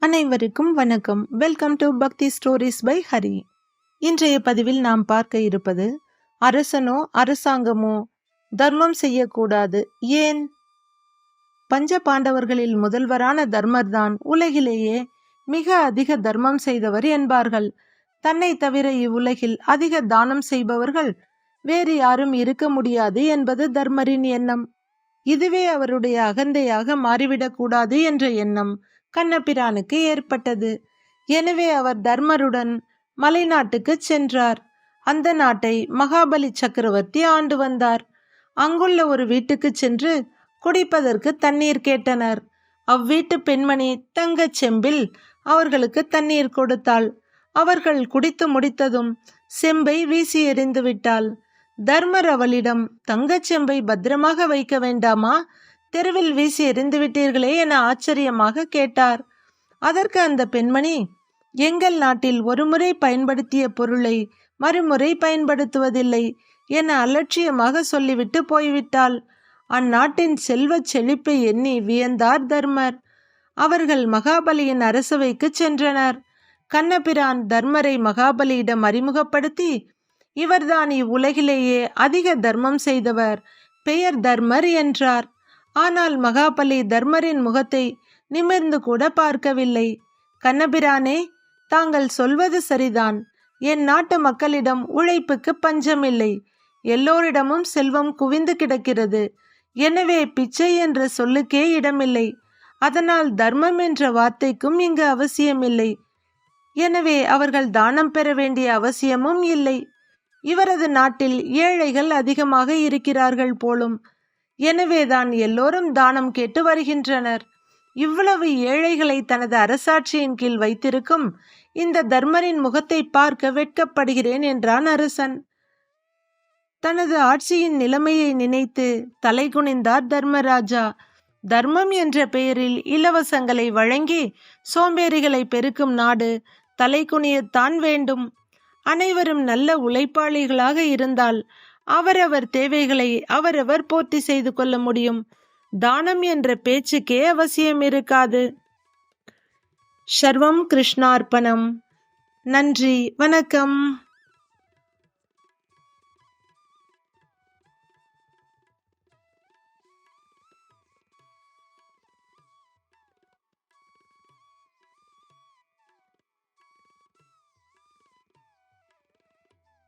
அனைவருக்கும் வணக்கம். Welcome to பக்தி ஸ்டோரிஸ் பை ஹரி. இன்றைய பதிவில் நாம் பார்க்க இருப்பது, அரசனோ அரசாங்கமோ தர்மம் செய்யக்கூடாது ஏன்? பஞ்ச பாண்டவர்களில் முதல்வரான தர்மர்தான் உலகிலேயே மிக அதிக தர்மம் செய்தவர் என்பார்கள். தன்னை தவிர இவ்வுலகில் அதிக தானம் செய்பவர்கள் வேறு யாரும் இருக்க முடியாது என்பது தர்மரின் எண்ணம். இதுவே அவருடைய அகந்தையாக மாறிவிடக்கூடாது என்ற எண்ணம் கண்ணபிரானுக்கு ஏற்பட்டது. எனவே அவர் தர்மருடன் மலைநாட்டுக்கு சென்றார். அந்த நாட்டை மகாபலி சக்கரவர்த்தி ஆண்டு வந்தார். அங்குள்ள ஒரு வீட்டுக்கு சென்று குடிப்பதற்கு தண்ணீர் கேட்டனர். அவ்வீட்டு பெண்மணி தங்கச் செம்பில் அவர்களுக்கு தண்ணீர் கொடுத்தாள். அவர்கள் குடித்து முடித்ததும் செம்பை வீசி எறிந்து விட்டாள். தர்மர் அவளிடம், தங்கச் செம்பை பத்திரமாக வைக்க வேண்டாமா, தெருவில் வீசி எறிந்து விட்டீர்களே என ஆச்சரியமாக கேட்டார். அதற்கு அந்த பெண்மணி, எங்கள் நாட்டில் ஒருமுறை பயன்படுத்திய பொருளை மறுமுறை பயன்படுத்துவதில்லை என அலட்சியமாக சொல்லிவிட்டு போய்விட்டாள். அந்நாட்டின் செல்வ செழிப்பை எண்ணி வியந்தார் தர்மர். அவர்கள் மகாபலியின் அரசவைக்கு சென்றனர். கண்ணபிரான் தர்மரை மகாபலியிடம் அறிமுகப்படுத்தி, இவர்தான் இவ்வுலகிலேயே அதிக தர்மம் செய்தவர், பெயர் தர்மர் என்றார். ஆனால் மகாபலி தர்மரின் முகத்தை நிமிர்ந்து கூட பார்க்கவில்லை. கண்ணபிரானே, தாங்கள் சொல்வது சரிதான். என் நாட்டு மக்களிடம் உழைப்புக்கு பஞ்சமில்லை. எல்லோரிடமும் செல்வம் குவிந்து கிடக்கிறது. எனவே பிச்சை என்ற சொல்லுக்கே இடமில்லை. அதனால் தர்மம் என்ற வார்த்தைக்கும் இங்கு அவசியமில்லை. எனவே அவர்கள் தானம் பெற வேண்டிய அவசியமும் இல்லை. இவரது நாட்டில் ஏழைகள் அதிகமாக இருக்கிறார்கள் போலும். எனவேதான் எல்லோரும் தானம் கேட்டு வருகின்றனர். இவ்வளவு ஏழைகளை தனது அரசாட்சியின் கீழ் வைத்திருக்கும் இந்த தர்மரின் முகத்தை பார்க்க வெட்கப்படுகிறேன் என்றான் அரசன். தனது ஆட்சியின் நிலைமையை நினைத்து தலை குனிந்தார் தர்மராஜா. தர்மம் என்ற பெயரில் இலவசங்களை வழங்கி சோம்பேறிகளை பெருக்கும் நாடு தலை குனியத்தான் வேண்டும். அனைவரும் நல்ல உழைப்பாளிகளாக இருந்தால் அவரவர் தேவைகளை அவரவர் பூர்த்தி செய்து கொள்ள முடியும். தானம் என்ற பேச்சுக்கே அவசியம் இருக்காது. சர்வம் கிருஷ்ணார்ப்பணம். நன்றி, வணக்கம்.